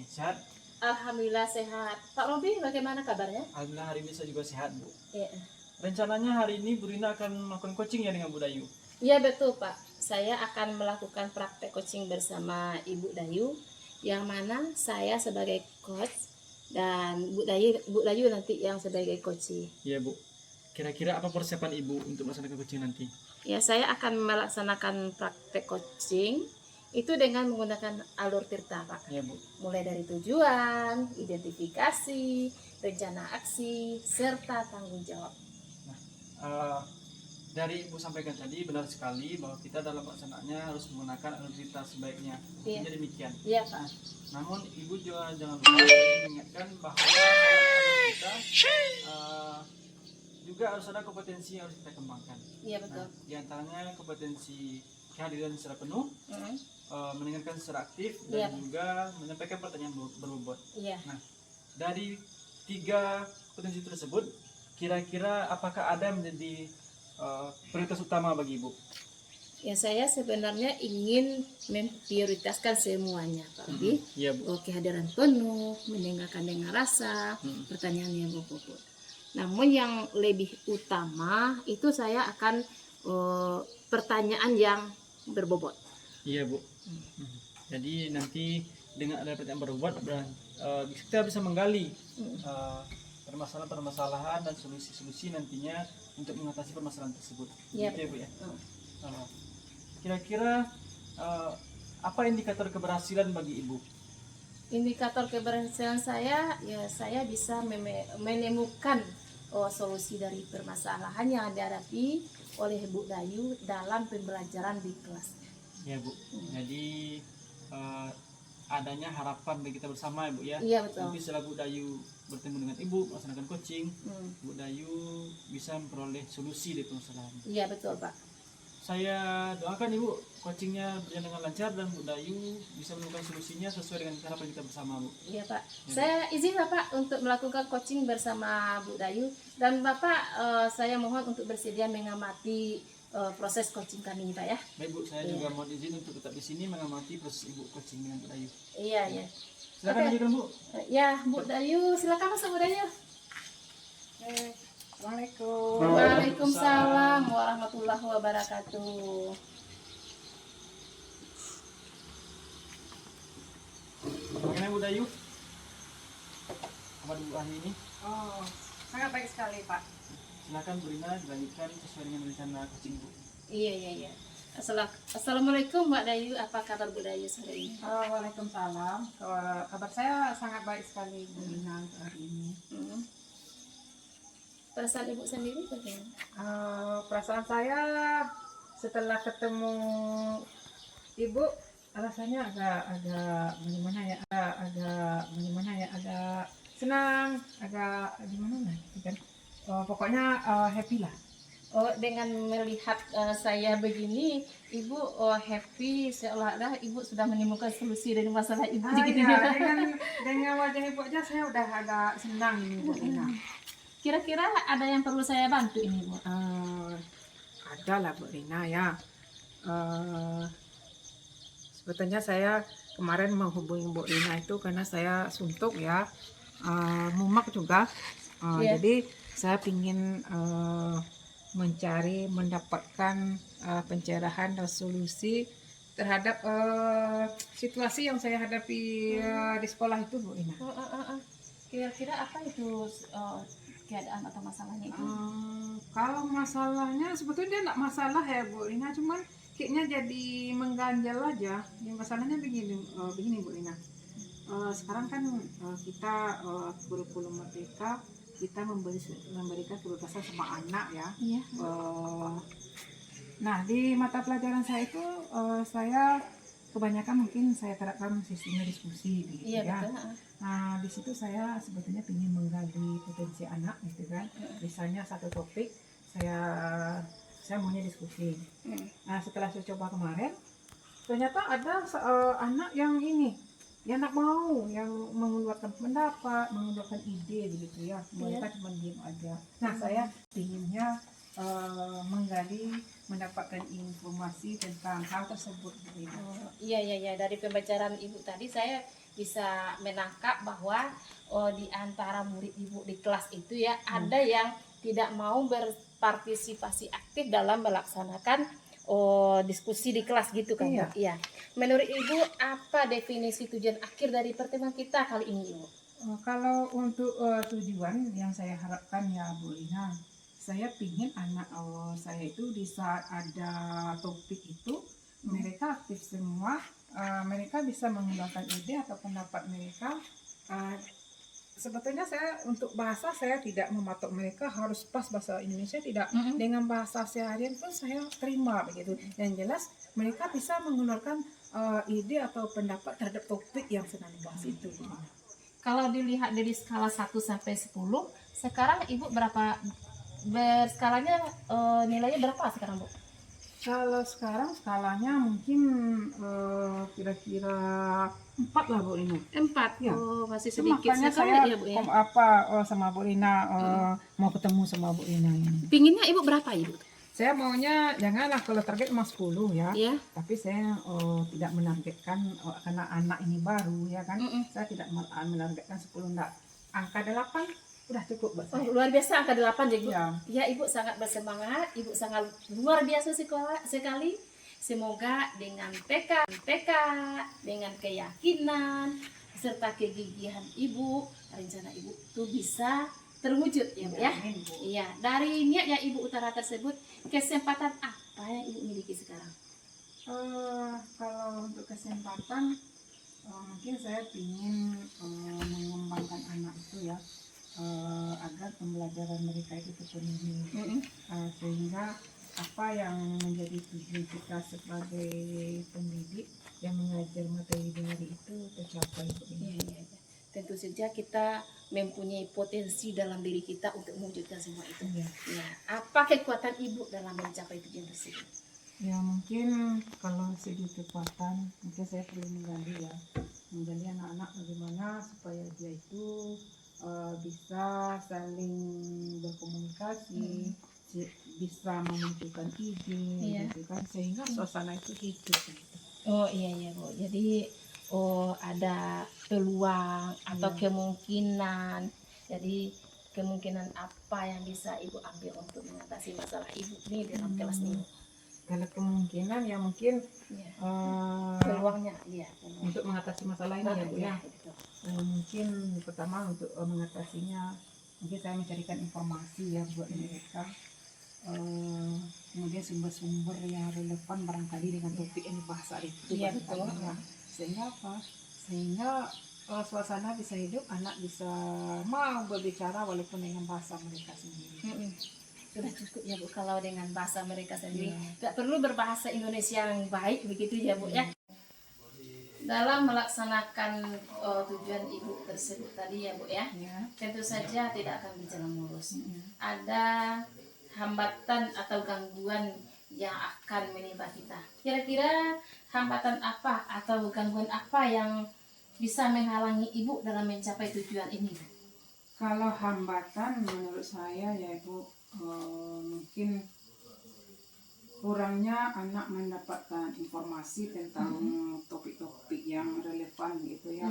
sehat? Alhamdulillah sehat. Pak Robi, bagaimana kabarnya? Alhamdulillah hari ini saya juga sehat, Bu. Iya. Rencananya hari ini Bu Rina akan melakukan coaching ya dengan Bu Dayu? Iya betul Pak. Saya akan melakukan praktek coaching bersama Ibu Dayu, yang mana saya sebagai coach dan Bu Dayu nanti yang sebagai coach. Iya, Bu. Kira-kira apa persiapan Ibu untuk melaksanakan coaching nanti? Ya, saya akan melaksanakan praktek coaching itu dengan menggunakan alur tirta, Pak. Iya, Bu. Mulai dari tujuan, identifikasi, rencana aksi, serta tanggung jawab. Uh, dari Ibu sampaikan tadi benar sekali bahwa kita dalam pelaksanaannya harus menggunakan alur cerita sebaiknya. Iya. Jadi demikian. Iya, Pak. Namun Ibu juga jangan lupa mengingatkan bahwa dalam alur kita juga harus ada kompetensi yang harus kita kembangkan. Iya, betul. Nah, di antaranya kompetensi kehadiran secara penuh, mendengarkan secara aktif, dan juga menyampaikan pertanyaan berbobot. Iya. Nah, dari 3 kompetensi tersebut, kira-kira apakah ada yang menjadi prioritas utama bagi Ibu? Ya, saya sebenarnya ingin memprioritaskan semuanya, Pak Robi. Iya, Bu. Kehadiran penuh, mendengarkan dengan rasa, pertanyaan yang berbobot. Namun yang lebih utama itu saya akan pertanyaan yang berbobot. Iya, Bu. Jadi nanti dengan ada pertanyaan berbobot, kita bisa menggali permasalahan-permasalahan dan solusi-solusi nantinya untuk mengatasi permasalahan tersebut. Iya, gitu ya, Bu ya. Kira-kira apa indikator keberhasilan bagi Ibu? Indikator keberhasilan saya, ya saya bisa menemukan solusi dari permasalahan yang dihadapi oleh Bu Dayu dalam pembelajaran di kelas. Ya, Bu. Jadi adanya harapan bagi kita bersama ya, Bu ya. Iya, betul. Nanti setelah Bu Dayu bertemu dengan Ibu melaksanakan coaching, Bu Dayu bisa memperoleh solusi dari permasalahan. Iya, betul, Pak. Saya doakan Ibu coachingnya berjalan dengan lancar dan Bu Dayu bisa menemukan solusinya sesuai dengan harapan kita bersama, Bu. Iya, Pak. Ya. Saya izin Bapak untuk melakukan coaching bersama Bu Dayu, dan Bapak saya mohon untuk bersedia mengamati proses coaching kami, Pak ya. Baik, Bu, saya juga mohon izin untuk tetap di sini mengamati proses Ibu coaching dengan Bu Dayu. Iya, ya. Silakan lanjutkan, Bu. Ya, Bu Dayu, silakan masuk, Bu Dayu. Assalamualaikum. Waalaikumsalam warahmatullahi wabarakatuh. Bagaimana Bu Dayu? Apa Bu hari ini? Oh, sangat baik sekali, Pak. Silakan Bu Rina dilanjutkan sesuai dengan rencana coaching, Bu. Iya. Assalamualaikum Mbak Dayu, apa kabar Bu Dayu sore ini? Waalaikumsalam. Kabar saya sangat baik sekali, Bu Rina, hari ini. Perasaan Ibu sendiri bagaimana? Perasaan saya setelah ketemu Ibu rasanya agak senang, agak gimana kan? Pokoknya happy lah. Dengan melihat saya begini, Ibu happy, seolah-olah Ibu sudah menemukan solusi dari masalah Ibu. Iya, dengan wajah Ibu aja saya udah agak senang ini, Bu Rina. Kira-kira ada yang perlu saya bantu ini, Bu? Ada lah, Bu Rina ya. Sebetulnya saya kemarin menghubungi Bu Rina itu karena saya suntuk ya, mumak juga. Jadi saya ingin mendapatkan pencerahan dan solusi terhadap situasi yang saya hadapi di sekolah itu, Bu Rina. Kira-kira apa itu keadaan atau masalahnya itu? Kalau masalahnya sebetulnya dia enggak masalah ya, Bu Rina, cuman kayaknya jadi mengganjal aja. Yang masalahnya begini Bu Rina. Sekarang kan kita kurikulum merdeka, kita memberikan kebebasan sama anak ya. Iya. Nah, di mata pelajaran saya itu saya kebanyakan mungkin saya terapkan sistemnya diskusi gitu. Iya, ya. Betul. Nah, di situ saya sebetulnya ingin menggali potensi anak gitu kan. Misalnya satu topik saya maunya diskusi. Nah, setelah saya coba kemarin, ternyata ada anak yang anak mau yang mengeluarkan pendapat, mengeluarkan ide begitu ya. Mereka cuma diam aja. Nah, saya inginnya menggali, mendapatkan informasi tentang hal tersebut Bu Ina. Iya, dari pembicaraan Ibu tadi saya bisa menangkap bahwa di antara murid Ibu di kelas itu ya ada yang tidak mau berpartisipasi aktif dalam melaksanakan diskusi di kelas gitu kan Bu? Iya. Iya. Menurut Ibu apa definisi tujuan akhir dari pertemuan kita kali ini Ibu? Kalau untuk tujuan yang saya harapkan ya Bu Ina, saya pingin anak saya itu di saat ada topik itu mereka aktif semua, mereka bisa mengembangkan ide atau pendapat mereka. Uh, Sebetulnya saya untuk bahasa saya tidak mematok mereka harus pas bahasa Indonesia, tidak, dengan bahasa seharian pun saya terima begitu. Yang jelas mereka bisa mengeluarkan ide atau pendapat terhadap topik yang sedang dibahas itu. Kalau dilihat dari skala 1 sampai 10, sekarang Ibu berapa berskalanya nilainya berapa sekarang Bu? Kalau sekarang skalanya mungkin kira-kira 4 lah Bu Rina. 4. Ya. Masih Itu sedikit makanya sekali saya ya Bu ya. sama Bu Rina mau ketemu sama Bu Rina ini. Pinginnya Ibu berapa Ibu? Saya maunya janganlah kalau target mah 10 ya. Iya. Tapi saya tidak menargetkan karena anak ini baru ya kan. Saya tidak menargetkan 10 enggak. Angka 8 udah cukup buat saya. Luar biasa angka 8 ya Ibu. Ya. Ya Ibu sangat bersemangat, Ibu sangat luar biasa sekali. Semoga dengan tekad, dengan keyakinan serta kegigihan Ibu, rencana Ibu itu bisa terwujud ya Bu ya. Amin, Bu. Iya, dari niat yang Ibu utara tersebut, kesempatan apa yang Ibu miliki sekarang? Kalau untuk kesempatan mungkin saya ingin mengembangkan anak itu ya, agar pembelajaran mereka itu terpenuhi, sehingga apa yang menjadi tujuan kita sebagai pendidik yang mengajar materi dari itu tercapai. Iya. Tentu saja kita mempunyai potensi dalam diri kita untuk mewujudkan semua itu. Iya. Ya, apa kekuatan Ibu dalam mencapai tujuan tersebut? Ya mungkin kalau segi kekuatan mungkin saya perlu menggali anak-anak bagaimana supaya dia itu bisa saling berkomunikasi, bisa memunculkan ide, gitu kan, sehingga suasana itu hidup gitu. Oh iya Bu. Jadi ada peluang atau kemungkinan. Jadi kemungkinan apa yang bisa Ibu ambil untuk mengatasi masalah Ibu nih dalam kelas ini? Kalau kemungkinan ya mungkin Ya. Peluangnya untuk mengatasi masalah ini ya Bu ya. Gitu. Mungkin pertama untuk mengatasinya mungkin saya mencarikan informasi ya buat mereka. Kemudian sumber-sumber yang relevan barangkali dengan topik yang dibahas hari itu. Iya betul. Sehingga apa? Sehingga suasana bisa hidup, anak bisa mau berbicara walaupun dengan bahasa mereka sendiri. Sudah cukup ya Bu kalau dengan bahasa mereka sendiri. Tidak perlu berbahasa Indonesia yang baik begitu ya Bu ya. Dalam melaksanakan tujuan Ibu tersebut tadi ya Bu ya, tentu saja tidak akan berjalan mulus. Ada hambatan atau gangguan yang akan menimpa kita. Kira-kira hambatan apa atau gangguan apa yang bisa menghalangi Ibu dalam mencapai tujuan ini? Kalau hambatan menurut saya yaitu mungkin kurangnya anak mendapatkan informasi tentang topik-topik yang relevan gitu ya,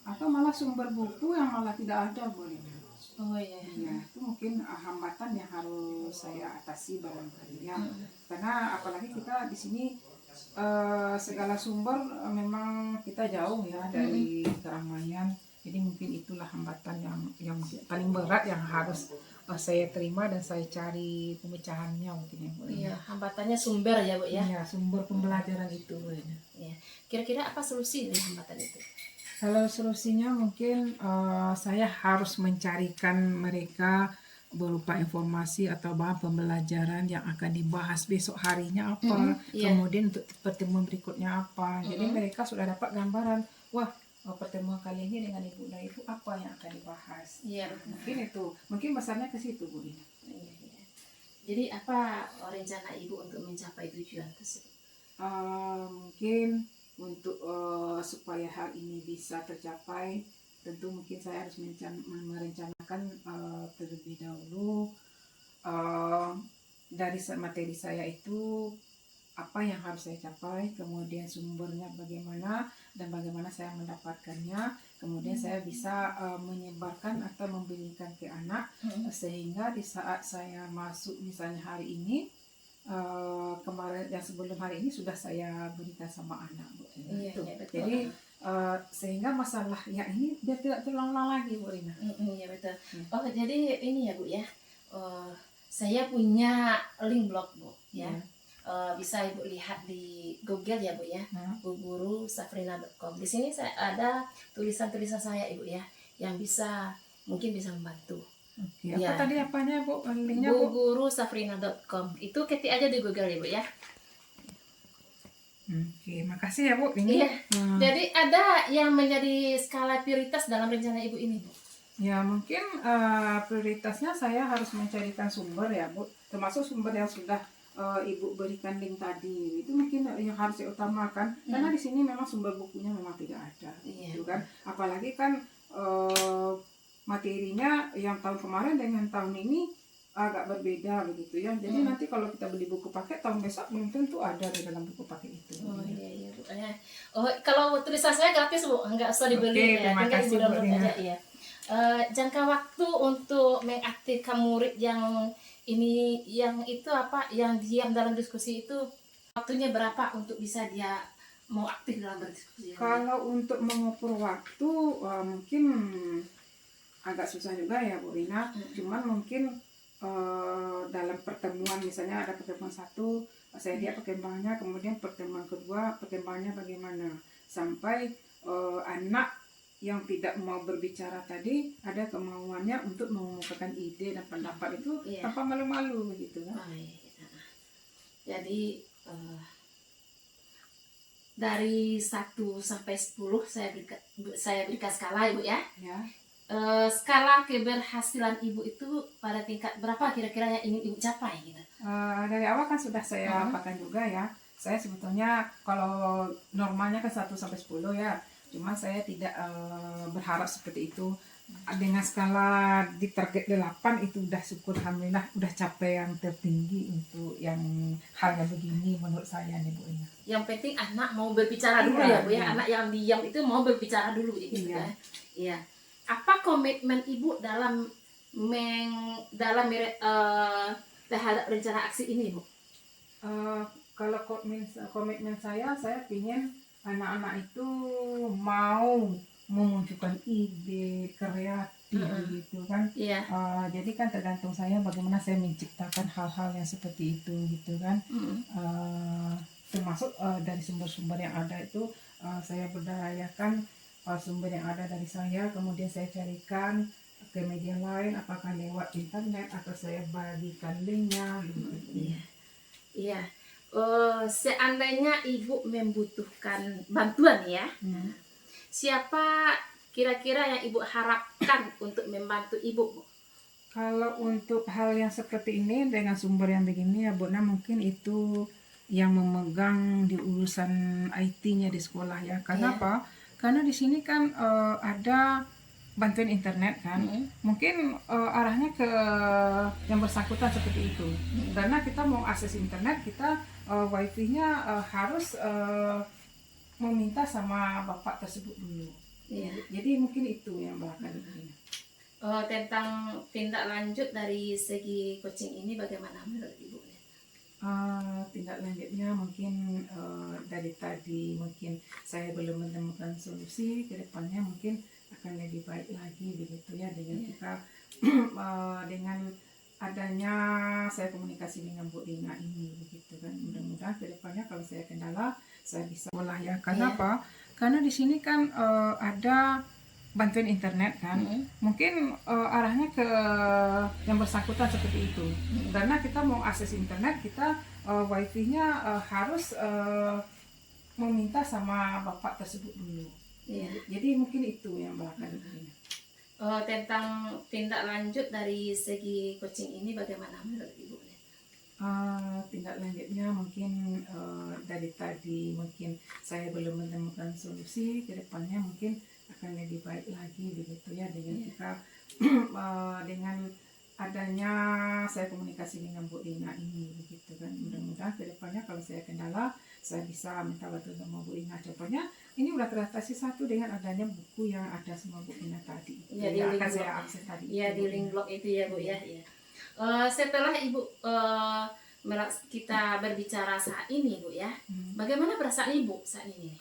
atau malah sumber buku yang malah tidak ada boleh. Oh iya. Ya, itu mungkin hambatan yang harus saya atasi barangkali ya. Karena apalagi kita di sini segala sumber memang kita jauh ya dari keramaian. Jadi mungkin itulah hambatan yang paling berat yang harus saya terima dan saya cari pemecahannya mungkin ya Bu. Iya, hambatannya sumber ya Bu ya. Iya, sumber pembelajaran itu Bu. Ya. Kira-kira apa solusi dari hambatan itu? Kalau solusinya mungkin saya harus mencarikan mereka berupa informasi atau bahan pembelajaran yang akan dibahas besok harinya apa, kemudian untuk pertemuan berikutnya apa. Jadi mereka sudah dapat gambaran, wah pertemuan kali ini dengan Ibu dan Ibu apa yang akan dibahas. Iya. Mungkin itu, mungkin besarnya ke situ Bu Ina. Iya. Jadi apa rencana Ibu untuk mencapai tujuan tersebut? Mungkin untuk supaya hal ini bisa tercapai, tentu mungkin saya harus merencanakan terlebih dahulu dari materi saya itu apa yang harus saya capai, kemudian sumbernya bagaimana dan bagaimana saya mendapatkannya, kemudian saya bisa menyebarkan atau memberikan ke anak sehingga di saat saya masuk misalnya hari ini kemarin yang sebelum hari ini sudah saya berikan sama anak Bu Rina. Iya, Tuh. iya, betul. Jadi sehingga masalah ya ini biar tidak terulang lagi Bu Rina. Iya betul. Oh jadi ini ya Bu ya, saya punya link blog Bu ya. Bisa Ibu lihat di Google ya Bu ya, gugurusafrina.com. Di sini saya ada tulisan-tulisan saya Ibu ya, yang mungkin bisa membantu. Oke, Ya. apa tadi apanya Bu? Linknya Bu? gugurusafrina.com. Itu ketik aja di Google Ibu ya. Oke, makasih ya Bu. Ini. Iya. Jadi ada yang menjadi skala prioritas dalam rencana Ibu ini Bu? Ya mungkin prioritasnya saya harus mencarikan sumber ya Bu, termasuk sumber yang sudah Ibu berikan link tadi, itu mungkin yang harus diutamakan karena di sini memang sumber bukunya memang tidak ada, gitu kan. Apalagi kan materinya yang tahun kemarin dengan tahun ini agak berbeda begitu ya. Jadi nanti kalau kita beli buku paket tahun besok belum tentu ada di dalam buku paket itu. Oh iya Bu. Oh kalau tulisan saya gratis Bu, nggak usah dibeli ya, terima tinggal kasih, Ibu download Bu Rina. aja ya. Jangka waktu untuk mengaktifkan murid yang ini yang itu apa yang diam dalam diskusi itu waktunya berapa untuk bisa dia mau aktif dalam berdiskusi? Kalau untuk mengukur waktu mungkin agak susah juga ya Bu Rina. Cuman mungkin dalam pertemuan misalnya ada pertemuan satu saya lihat perkembangannya, kemudian pertemuan kedua perkembangannya bagaimana sampai anak yang tidak mau berbicara tadi ada kemauannya untuk mengungkapkan ide dan pendapat itu tanpa malu-malu begitu kan. Jadi dari 1 sampai 10 saya berikan skala Ibu ya. Skala keberhasilan Ibu itu pada tingkat berapa kira-kira yang ingin Ibu capai gitu? Dari awal kan sudah saya apakan juga ya. Saya sebetulnya kalau normalnya kan 1 sampai 10 ya. Cuma saya tidak berharap seperti itu. Dengan skala di target 8 itu udah syukur alhamdulillah udah capai yang tertinggi untuk yang hal yang begini menurut saya nih Bu Ina. Yang penting anak mau berbicara dulu ya Bu ya. Anak yang diam itu mau berbicara dulu gitu ya. Iya. Apa komitmen Ibu dalam terhadap rencana aksi ini Bu? Kalau komitmen saya ingin anak-anak itu mau memunculkan ide kreatif gitu kan. Jadi kan tergantung saya bagaimana saya menciptakan hal-hal yang seperti itu gitu kan. Termasuk dari sumber-sumber yang ada itu saya berdayakan sumber yang ada dari saya, kemudian saya carikan ke media lain apakah lewat internet atau saya bagikan linknya gitu. Iya. Seandainya Ibu membutuhkan bantuan ya, siapa kira-kira yang Ibu harapkan untuk membantu Ibu? Kalau untuk hal yang seperti ini dengan sumber yang begini ya Bu, mungkin itu yang memegang di urusan IT-nya di sekolah ya. Karena apa? Karena di sini kan ada bantuan internet kan, mungkin arahnya ke yang bersangkutan seperti itu. Karena kita mau akses internet, kita wifi-nya harus meminta sama bapak tersebut dulu. Jadi mungkin itu yang bakal tentang tindak lanjut dari segi coaching ini bagaimana menurut Ibu? Tindak lanjutnya mungkin dari tadi mungkin saya belum menemukan solusi, ke depannya mungkin akan lebih baik lagi begitu ya dengan kita dengan adanya saya komunikasi dengan Bu Rina ini begitu kan. Mudah-mudahan ke depannya kalau saya kendala saya bisa olah ya. Karena apa? Karena di sini kan ada bantuan internet kan, mungkin arahnya ke yang bersangkutan seperti itu. Karena kita mau akses internet, kita wifi-nya harus meminta sama bapak tersebut dulu. Jadi mungkin itu yang bakal tentang tindak lanjut dari segi coaching ini bagaimana menurut Ibu? Tindak lanjutnya mungkin dari tadi mungkin saya belum menemukan solusi, ke depannya mungkin akan lebih baik lagi begitu ya dengan kita dengan adanya saya komunikasi dengan Bu Rina ini begitu kan. Mudah-mudahan kedepannya kalau saya kendala saya bisa minta bantuan sama Bu Rina. Contohnya ini udah teratasi satu dengan adanya buku yang ada sama Bu Rina tadi. Ya, di yang link akan blog. saya akses tadi. Iya, di link blog itu ya Bu ya. Ya. Setelah Ibu kita berbicara saat ini Bu ya, bagaimana perasaan Ibu saat ini?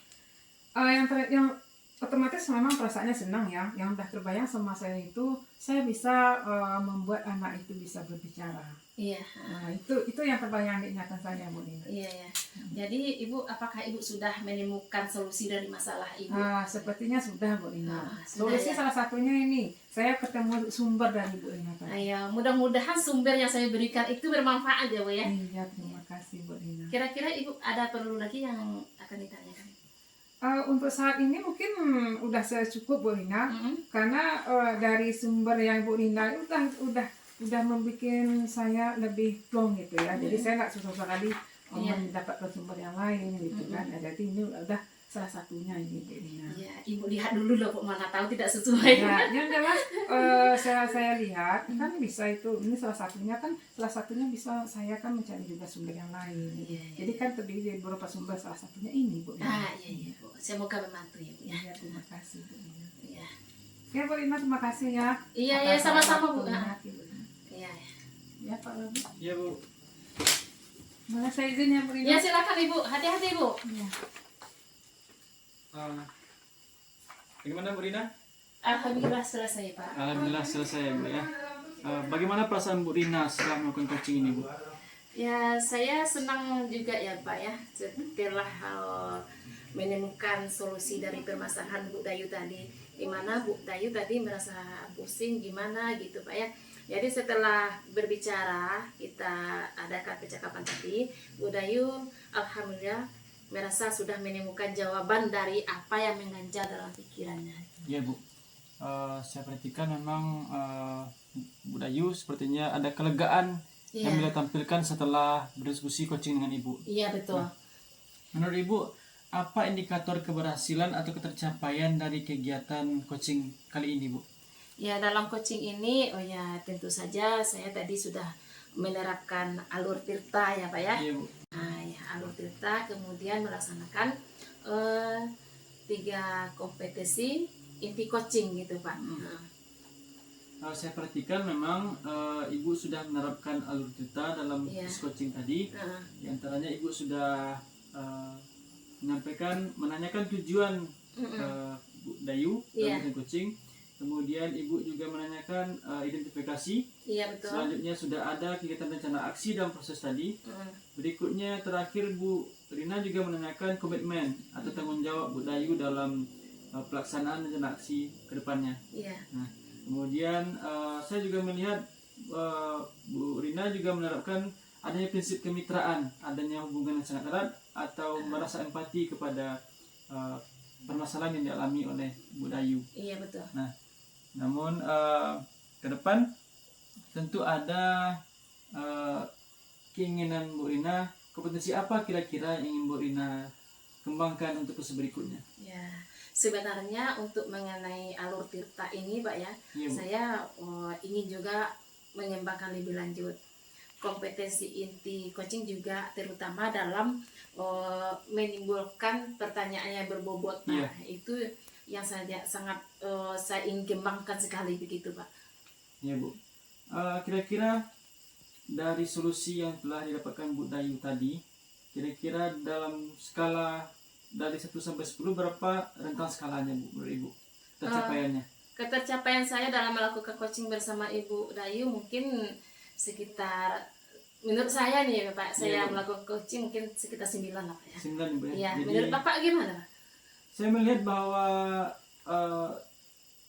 Yang otomatis memang perasaannya senang ya. Yang udah terbayang sama saya itu saya bisa membuat anak itu bisa berbicara. Iya. Nah, itu yang terbayang di ingatan saya, Bu Nina. Iya ya. Jadi Ibu, apakah Ibu sudah menemukan solusi dari masalah Ibu? Sepertinya sudah, Bu Nina. Sudah, Solusi ya? salah satunya ini, saya ketemu sumber dari Bu Nina tadi. Ayo, mudah-mudahan sumber yang saya berikan itu bermanfaat ya Bu ya. Iya, terima kasih Bu Nina. Kira-kira Ibu ada perlu lagi yang akan ditanyakan? Untuk saat ini mungkin udah cukup Bu Nina, karena dari sumber yang Bu Nina udah membuat saya lebih plong gitu ya. Jadi saya nggak susah-susah kali mendapatkan sumber yang lain gitu kan. Jadi ini udah salah satunya ini Bu Nina. Ya, Ibu lihat dulu loh, kok mana tahu tidak sesuai. Ya, yang jelas saya lihat kan bisa itu, ini salah satunya bisa saya kan mencari juga sumber yang lain. Jadi kan terdiri dari beberapa sumber, salah satunya ini Bu Nina. Iya Bu, semoga membantu ya Bu ya. Ya, terima kasih Bu Nina. Iya. Ya Bu Nina, terima kasih ya. Iya sama-sama Bu. Iya. Ya Pak Labu. Iya Bu. Mana saya izin ya Bu Nina. Ya silakan Ibu, hati-hati Bu. Iya. Bagaimana Bu Rina? Alhamdulillah selesai Pak. Alhamdulillah selesai Bu ya. Bagaimana perasaan Bu Rina setelah melakukan coaching ini Bu? Ya saya senang juga ya Pak ya, setelah menemukan solusi dari permasalahan Bu Dayu tadi, di mana Bu Dayu tadi merasa pusing gimana gitu Pak ya. Jadi setelah berbicara, kita adakan percakapan tadi, Bu Dayu alhamdulillah merasa sudah menemukan jawaban dari apa yang mengganjal dalam pikirannya. Iya Bu. Saya perhatikan memang Bu Dayu sepertinya ada kelegaan yang beliau tampilkan setelah berdiskusi coaching dengan Ibu. Iya betul. Menurut Ibu, apa indikator keberhasilan atau ketercapaian dari kegiatan coaching kali ini Bu? Ya dalam coaching ini, tentu saja saya tadi sudah menerapkan alur tirta ya Pak ya. Iya Bu. Alur tirta, kemudian melaksanakan 3 kompetisi inti coaching gitu Pak. Saya perhatikan memang Ibu sudah menerapkan alur tirta dalam coaching tadi. Di antaranya Ibu sudah menanyakan tujuan Bu Dayu dalam coaching. Kemudian Ibu juga menanyakan identifikasi. Iya betul. Selanjutnya sudah ada kegiatan rencana aksi dalam proses tadi. Berikutnya terakhir Bu Rina juga menanyakan komitmen atau tanggung jawab Bu Dayu dalam pelaksanaan rencana aksi ke depannya. Iya. Nah, kemudian saya juga melihat Bu Rina juga menerapkan adanya prinsip kemitraan, adanya hubungan yang sangat erat atau merasa empati kepada permasalahan yang dialami oleh Bu Dayu. Iya betul. Nah, namun ke depan tentu ada keinginan Bu Rina, kompetensi apa kira-kira yang ingin Bu Rina kembangkan untuk proses berikutnya? Ya, sebenarnya untuk mengenai alur tirta ini Pak ya, saya ingin juga mengembangkan lebih lanjut kompetensi inti coaching juga, terutama dalam menimbulkan pertanyaan yang berbobot. Nah, itu yang sangat saya ingin kembangkan sekali begitu Pak. Ya Bu. Kira-kira dari solusi yang telah didapatkan Bu Dayu tadi, kira-kira dalam skala dari 1 sampai 10 berapa rentang skalanya Bu menurut Ibu? Tercapaiannya? Ketercapaian saya dalam melakukan coaching bersama Ibu Dayu mungkin sekitar, menurut saya nih ya Pak, saya melakukan coaching mungkin sekitar 9 lah Pak ya. 9 Bu ya. Iya, Jadi, menurut Bapak gimana Pak? Saya melihat bahwa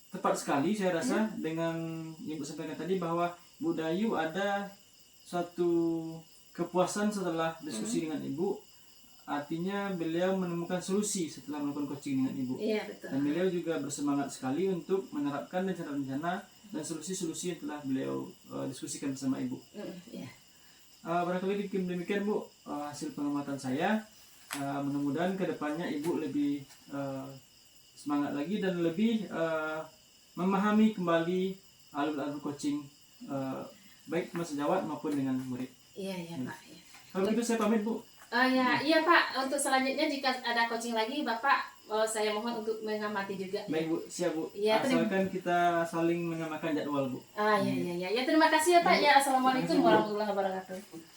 tepat sekali saya rasa dengan yang Ibu sampaikan tadi, bahwa Bu Dayu ada suatu kepuasan setelah diskusi dengan Ibu. Artinya beliau menemukan solusi setelah melakukan coaching dengan Ibu. Iya betul. Dan beliau juga bersemangat sekali untuk menerapkan rencana-rencana dan solusi-solusi yang telah beliau diskusikan bersama Ibu. Iya. Barangkali demikian Bu hasil pengamatan saya. Mudah-mudahan kedepannya Ibu lebih semangat lagi dan lebih memahami kembali alur-alur coaching baik sama sejawat maupun dengan murid. Iya ya Pak. Ya. Kalau gitu saya pamit Bu. Iya Pak. Untuk selanjutnya jika ada coaching lagi Bapak, saya mohon untuk mengamati juga. Baik Bu, siap Bu. Iya, Asalkan kita saling mengamalkan jadwal Bu. Iya. Ya terima kasih ya Pak. Ya assalamualaikum warahmatullahi wabarakatuh.